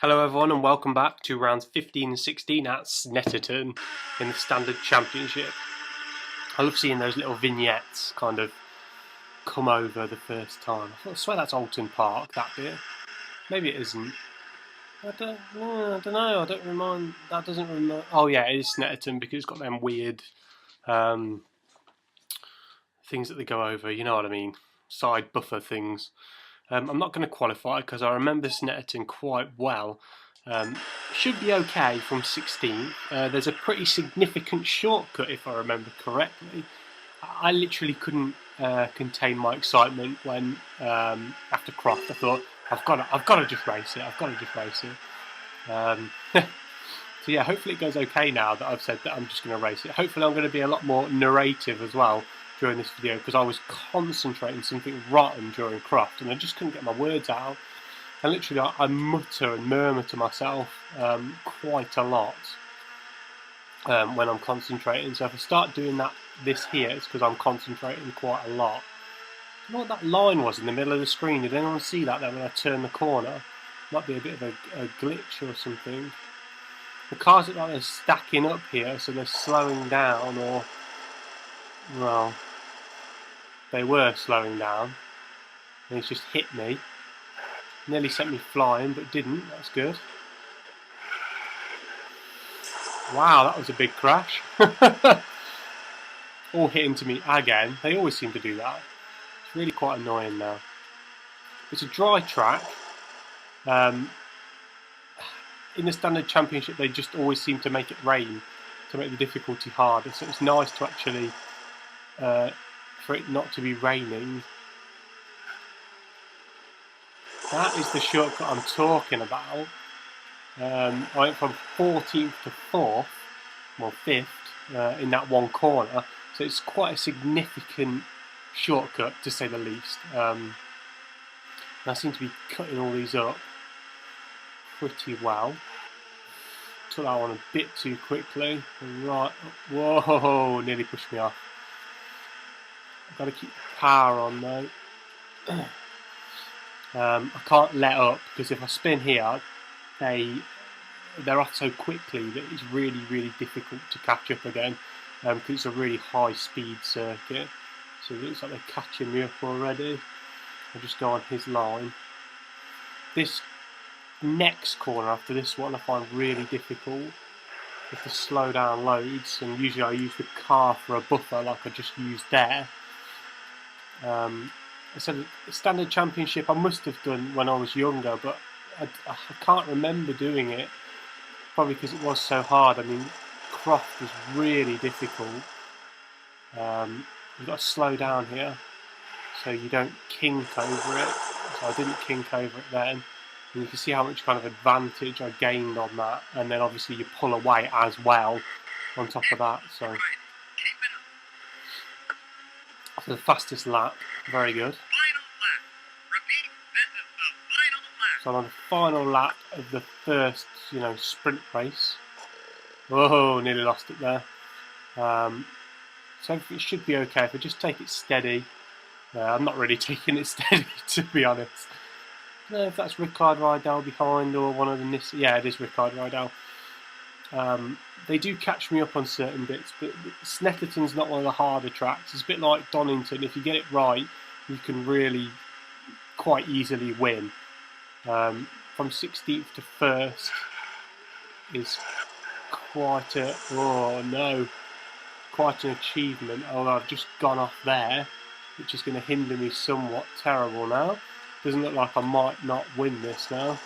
Hello everyone and welcome back to rounds 15 and 16 at Snetterton in the Standard Championship. I love seeing those little vignettes kind of come over the first time. I swear that's Alton Park, that bit. Maybe it isn't. I don't know, I don't remind, that doesn't remind, oh yeah, it is Snetterton because it's got them weird things that they go over, you know what I mean, side buffer things. I'm not going to qualify because I remember Snetterton quite well. Should be okay from 16. There's a pretty significant shortcut if I remember correctly. I literally couldn't contain my excitement when after Croft I thought I've got to just race it. So yeah, hopefully it goes okay now that I've said that I'm just going to race it. Hopefully I'm going to be a lot more narrative as well during this video because I was concentrating something rotten during Croft and I just couldn't get my words out. And literally I mutter and murmur to myself quite a lot when I'm concentrating. So if I start doing this here, it's because I'm concentrating quite a lot. You know what that line was in the middle of the screen? Did anyone see that then when I turned the corner? Might be a bit of a glitch or something. The cars look like they're stacking up here, so they're slowing down, or, well, they were slowing down. And he's just hit me. Nearly sent me flying, but didn't. That's good. Wow, that was a big crash. All hit into me again. They always seem to do that. It's really quite annoying now. It's a dry track. In the Standard Championship, they just always seem to make it rain to make the difficulty harder. So it's nice to actually, for it not to be raining. That is the shortcut I'm talking about. I went from 14th to 4th, well 5th, in that one corner. So it's quite a significant shortcut, to say the least. I seem to be cutting all these up pretty well. Took that one a bit too quickly. Right, whoa, nearly pushed me off. I've got to keep the power on though. I can't let up because if I spin here, they're off so quickly that it's really, really difficult to catch up again because it's a really high speed circuit. So it looks like they're catching me up already. I'll just go on his line. This next corner after this one I find really difficult. I have to slow down loads, and usually I use the car for a buffer like I just used there. I said the Standard Championship I must have done when I was younger, but I can't remember doing it, probably because it was so hard. I mean, Croft was really difficult. You've got to slow down here so you don't kink over it. So I didn't kink over it then. And you can see how much kind of advantage I gained on that, and then obviously you pull away as well on top of that. So for the fastest lap, very good. So I'm on the final lap of the first, sprint race. Oh, nearly lost it there. So everything should be okay if I just take it steady. I'm not really taking it steady, to be honest. I don't know if that's Rickard Rydell behind or one of the Nissan. Yeah, it is Rickard Rydell. They do catch me up on certain bits, but Snetterton's not one of the harder tracks. It's a bit like Donington. If you get it right, you can really quite easily win. From 16th to 1st is quite an achievement. Although I've just gone off there, which is going to hinder me somewhat terrible now. Doesn't look like I might not win this now,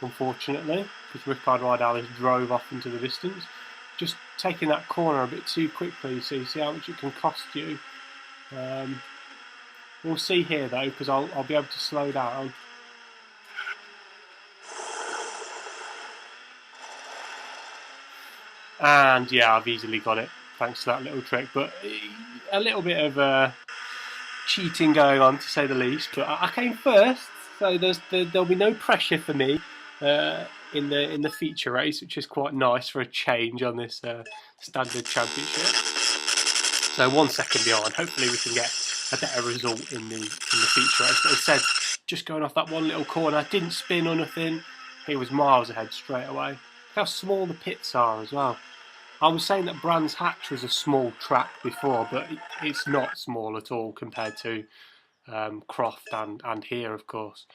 unfortunately, because Rickard Rydell has drove off into the distance. Just taking that corner a bit too quickly, so you see how much it can cost you. We'll see here though, because I'll be able to slow down. And yeah, I've easily got it, thanks to that little trick. But a little bit of cheating going on, to say the least. But I came first, so there'll be no pressure for me in the feature race, which is quite nice for a change on this Standard Championship. So 1 second behind. Hopefully we can get a better result in the feature race. But as I said, just going off that one little corner, didn't spin or nothing. he was miles ahead straight away. Look how small the pits are as well. I was saying that Brands Hatch was a small track before, but it's not small at all compared to Croft and here, of course.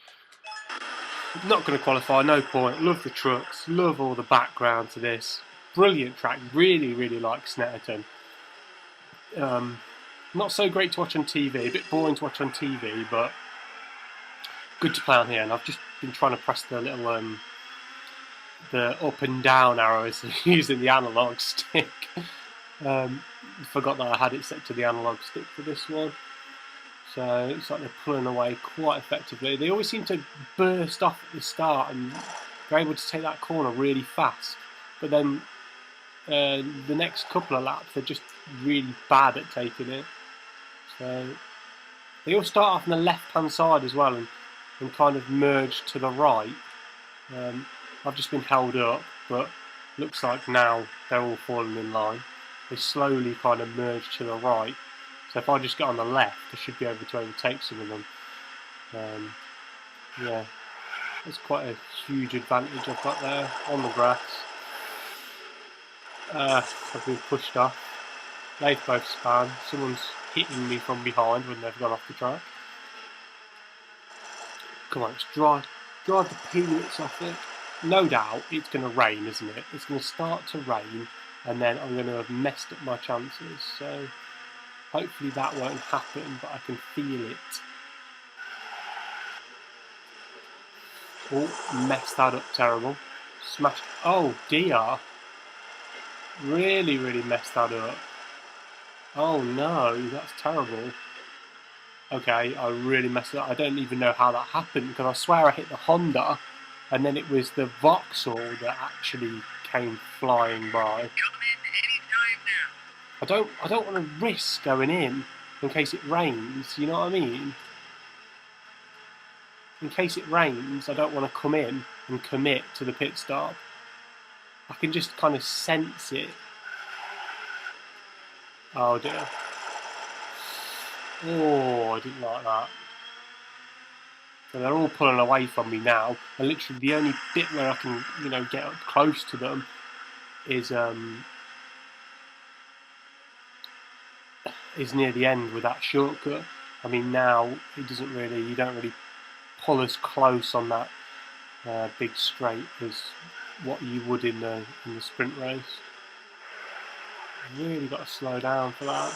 Not going to qualify, no point. Love the trucks, love all the background to this. Brilliant track, really, really like Snetterton. Not so great to watch on TV, a bit boring to watch on TV, but good to play on here. And I've just been trying to press the little the up and down arrows using the analog stick. Forgot that I had it set to the analog stick for this one. So it's like they're pulling away quite effectively. They always seem to burst off at the start and they're able to take that corner really fast. But then the next couple of laps they're just really bad at taking it. So they all start off on the left hand side as well and kind of merge to the right. I've just been held up, but looks like now they're all falling in line. They slowly kind of merge to the right. So if I just get on the left, I should be able to overtake some of them. Yeah, that's quite a huge advantage I've got there on the grass. I've been pushed off. They've both spun. Someone's hitting me from behind when they've gone off the track. Come on, let's drive the peanuts off it. No doubt it's going to rain, isn't it? It's going to start to rain, and then I'm going to have messed up my chances. So hopefully that won't happen, but I can feel it. Oh, messed that up terrible. Smashed. Oh dear. Really, really messed that up. Oh no, that's terrible. Okay, I really messed it up. I don't even know how that happened because I swear I hit the Honda and then it was the Vauxhall that actually came flying by. I don't want to risk going in case it rains, you know what I mean? In case it rains, I don't want to come in and commit to the pit stop. I can just kind of sense it. Oh dear. Oh, I didn't like that. So they're all pulling away from me now, and literally the only bit where I can, you know, get up close to them is near the end with that shortcut. I mean, now it doesn't really, you don't really pull as close on that big straight as what you would in the sprint race. Really got to slow down for that.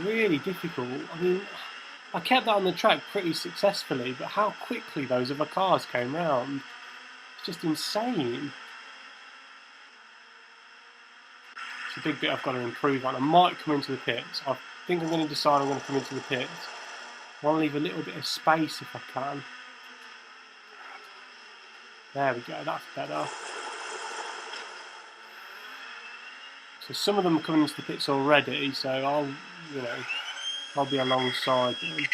Really difficult. I mean, I kept that on the track pretty successfully, but how quickly those other cars came round, it's just insane. It's a big bit I've got to improve on. I might come into the pits. I think I'm going to decide I'm going to come into the pits. I want to leave a little bit of space if I can. There we go, that's better. So some of them are coming into the pits already, so I'll be alongside them.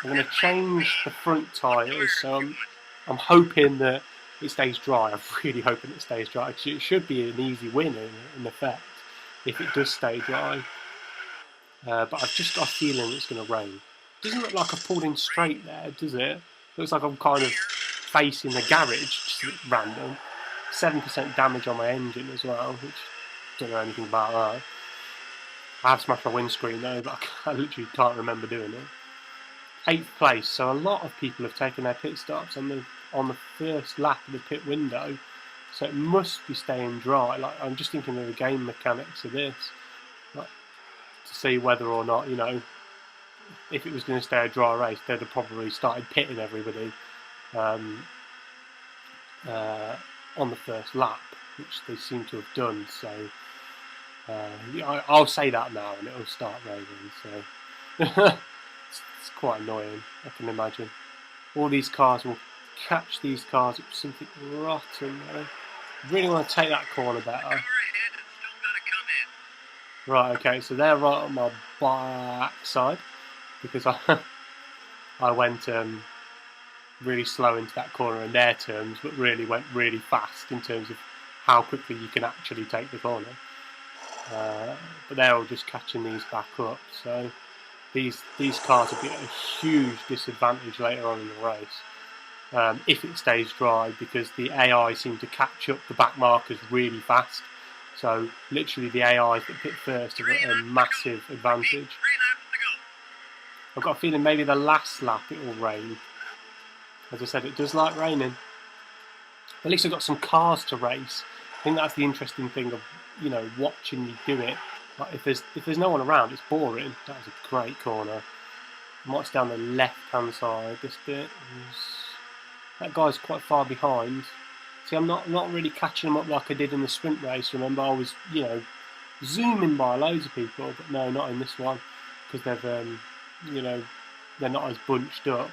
I'm going to change the front tyres, so I'm hoping that it stays dry. I'm really hoping it stays dry. It should be an easy win in effect if it does stay dry. But I've just got a feeling it's going to rain. It doesn't look like I've pulled in straight there, does it? Looks like I'm kind of facing the garage, just a bit random. 7% damage on my engine as well, which I don't know anything about that. I have smashed my windscreen though, but I literally can't remember doing it. 8th place, so a lot of people have taken their pit stops on the first lap of the pit window, so it must be staying dry. Like, I'm just thinking of the game mechanics of this, like, to see whether or not, you know, if it was going to stay a dry race, they'd have probably started pitting everybody on the first lap, which they seem to have done. So I'll say that now and it'll start raining, so it's quite annoying, I can imagine. All these cars will catch these cars up something rotten though. Really want to take that corner better. Right, okay, so they're right on my backside because I went really slow into that corner in their terms, but really went really fast in terms of how quickly you can actually take the corner. But they're all just catching these back up, so these cars will be at a huge disadvantage later on in the race. if it stays dry, because the AI seem to catch up the back markers really fast. So literally the AIs that pit first have got a massive advantage. I've got a feeling maybe the last lap it will rain. As I said, it does like raining. At least I've got some cars to race. I think that's the interesting thing of, you know, watching you do it. Like if there's no one around, it's boring. That was a great corner. I might stay down the left-hand side. This bit. That guy's quite far behind. See, I'm not really catching him up like I did in the sprint race. Remember, I was, you know, zooming by loads of people, but no, not in this one, because they've, you know, they're not as bunched up.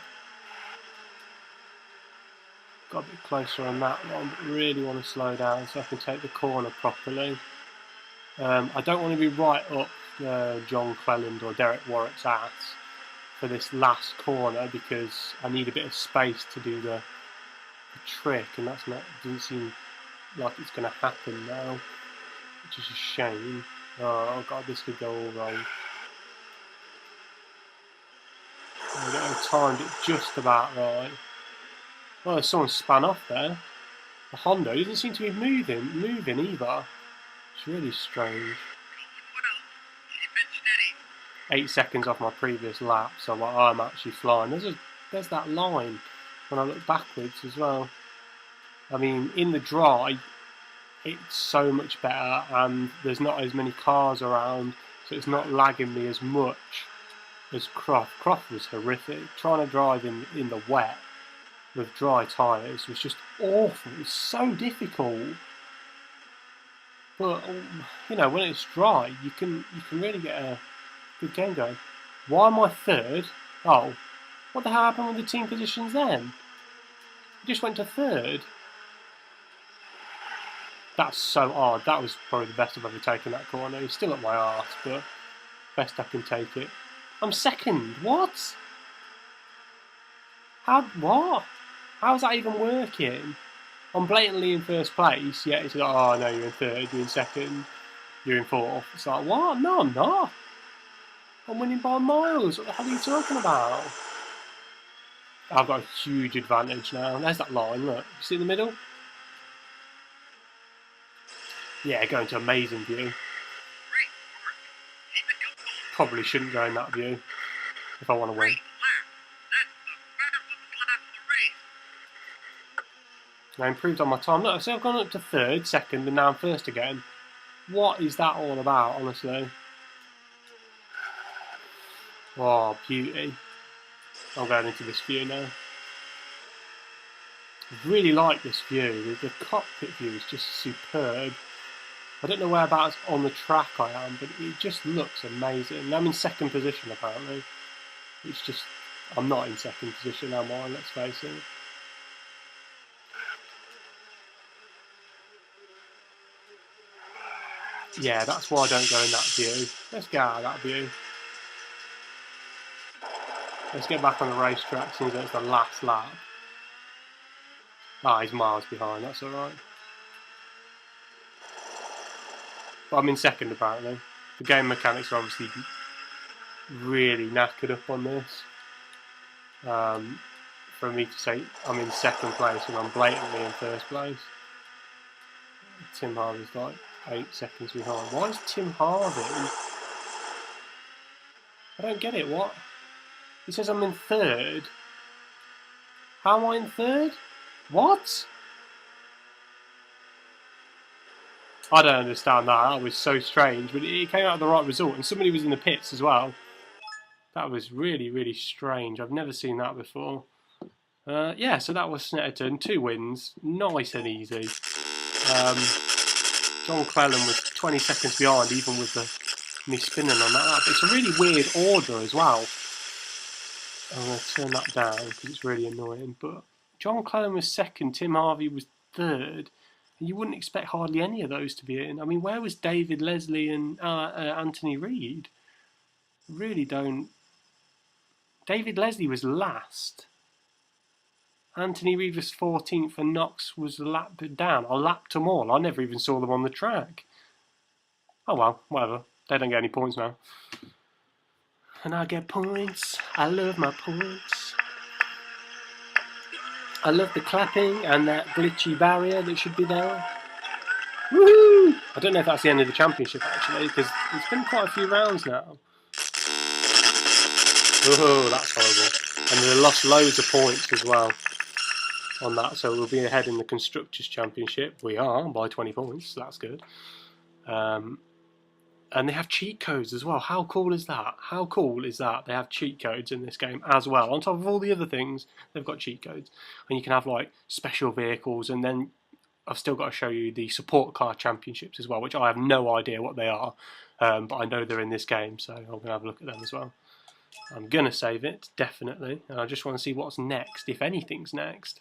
Got a bit closer on that one, but really want to slow down so I can take the corner properly. I don't want to be right up John Cleland or Derek Warwick's ass for this last corner, because I need a bit of space to do the trick, and that's not, doesn't seem like it's going to happen now, which is a shame. Oh god, this could go all wrong. I timed it just about right. Oh, someone span off there. The Honda doesn't seem to be moving either. It's really strange. 8 seconds off my previous lap, so like, I'm actually flying. There's that line when I look backwards as well. I mean, in the dry, it's so much better, and there's not as many cars around, so it's not lagging me as much as Croft. Croft was horrific. Trying to drive in the wet with dry tyres was just awful. It was so difficult. But you know, when it's dry, you can really get a good game going. Why am I third? Oh, what the hell happened with the team positions then? I just went to third. That's so odd. That was probably the best I've ever taken that corner. It's still at my arse, but best I can take it. I'm second. What? What? How's that even working? I'm blatantly in first place, yet it's like, oh no, you're in third, you're in second, you're in fourth. It's like, what? No, I'm not. I'm winning by miles. What the hell are you talking about? I've got a huge advantage now. There's that line, look. You see in the middle? Yeah, going to amazing view. Probably shouldn't go in that view if I want to win. I improved on my time. Look, so I've gone up to third, second, and now I'm first again. What is that all about, honestly? Oh, beauty. I'm going into this view now. I really like this view. The cockpit view is just superb. I don't know whereabouts on the track I am, but it just looks amazing. I'm in second position, apparently. It's just, I'm not in second position, am I? Let's face it. Yeah, that's why I don't go in that view. Let's get out of that view. Let's get back on the racetrack since it's the last lap. Ah, he's miles behind, that's alright. But I'm in second apparently. The game mechanics are obviously really knackered up on this. For me to say I'm in second place when I'm blatantly in first place. Tim Harvey's like 8 seconds behind. Why is Tim Harvey? I don't get it, what? He says I'm in third. How am I in third? What? I don't understand that. That was so strange, but it came out of the right result, and somebody was in the pits as well. That was really, really strange. I've never seen that before. Yeah, so that was Snetterton. 2 wins. Nice and easy. John Cleland was 20 seconds behind, even with me spinning on that. But it's a really weird order as well. I'm going to turn that down because it's really annoying. But John Cleland was second, Tim Harvey was third. And you wouldn't expect hardly any of those to be in. I mean, where was David Leslie and Anthony Reid? Really don't. David Leslie was last. Anthony Reid was 14th and Knox was a lap down. I lapped them all. I never even saw them on the track. Oh well, whatever. They don't get any points now. And I get points. I love my points. I love the clapping and that glitchy barrier that should be there. Woohoo! I don't know if that's the end of the championship actually, because it's been quite a few rounds now. Oh, that's horrible. And they lost loads of points as well on that, so we'll be ahead in the Constructors' Championship. We are, by 20 points, so that's good. And they have cheat codes as well. How cool is that? How cool is that? They have cheat codes in this game as well. On top of all the other things, they've got cheat codes. And you can have like special vehicles, and then I've still got to show you the support car championships as well, which I have no idea what they are. But I know they're in this game, so I'm going to have a look at them as well. I'm going to save it, definitely. And I just want to see what's next, if anything's next.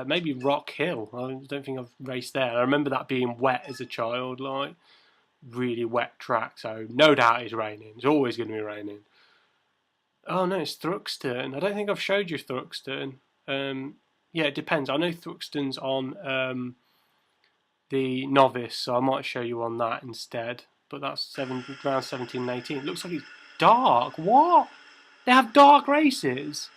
Maybe Rock Hill. I don't think I've raced there. I remember that being wet as a child, like really wet track. So no doubt it's raining. It's always going to be raining. Oh no, it's Thruxton. I don't think I've showed you Thruxton. Yeah, it depends. I know Thruxton's on the novice, so I might show you on that instead. But that's round 17 and 18. It looks like it's dark. What? They have dark races.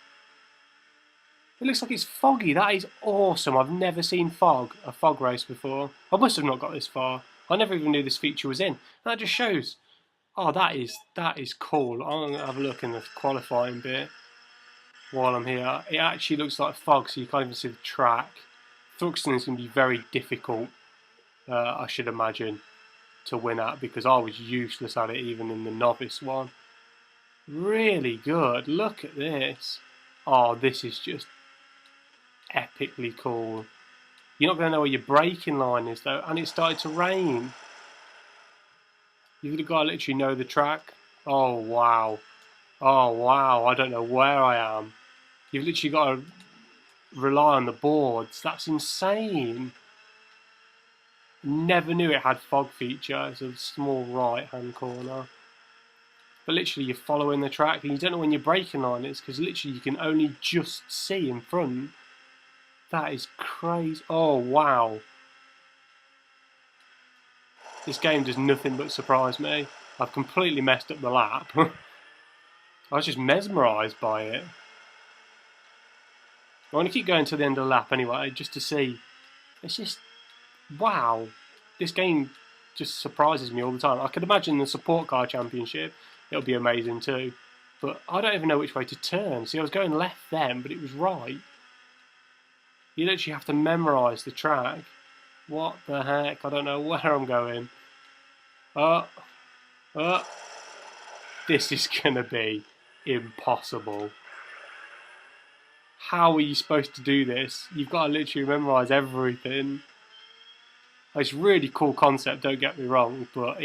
It looks like it's foggy. That is awesome. I've never seen a fog race before. I must have not got this far. I never even knew this feature was in. And that just shows. Oh, that is cool. I'm going to have a look in the qualifying bit while I'm here. It actually looks like fog, so you can't even see the track. Thruxton is going to be very difficult, I should imagine, to win at, because I was useless at it even in the novice one. Really good. Look at this. Oh, this is just epically cool. You're not going to know where your braking line is though, and it started to rain. You've got to literally know the track. Oh wow. Oh wow, I don't know where I am. You've literally got to rely on the boards. That's insane. Never knew it had fog feature. It's a small right hand corner. But literally you're following the track and you don't know when your braking line is, because literally you can only just see in front. That is crazy. Oh wow. This game does nothing but surprise me. I've completely messed up the lap. I was just mesmerised by it. I want to keep going to the end of the lap anyway, just to see. It's just, wow. This game just surprises me all the time. I could imagine the Support Car Championship, it'll be amazing too. But I don't even know which way to turn. See, I was going left then, but it was right. You literally have to memorise the track. What the heck? I don't know where I'm going. This is going to be impossible. How are you supposed to do this? You've got to literally memorise everything. It's a really cool concept, don't get me wrong, but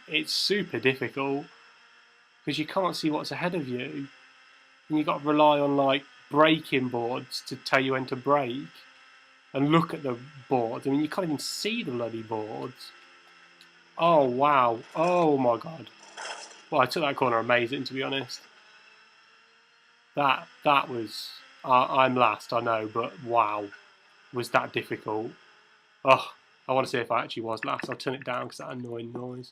it's super difficult because you can't see what's ahead of you. And you've got to rely on like braking boards to tell you when to brake and look at the boards. I mean, you can't even see the bloody boards. Oh, wow. Oh, my God. Well, I took that corner amazing, to be honest. That was... I'm last, I know, but wow. Was that difficult? Oh, I want to see if I actually was last. I'll turn it down because that annoying noise.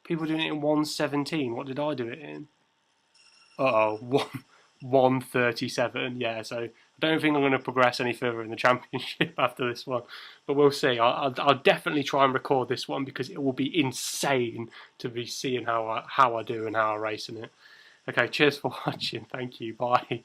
People doing it in 1:17. What did I do it in? Uh-oh. 1:37. Yeah, so I don't think I'm going to progress any further in the championship after this one, but we'll see. I'll definitely try and record this one because it will be insane to be seeing how I do and how I race in it. Okay, cheers for watching. Thank you. Bye.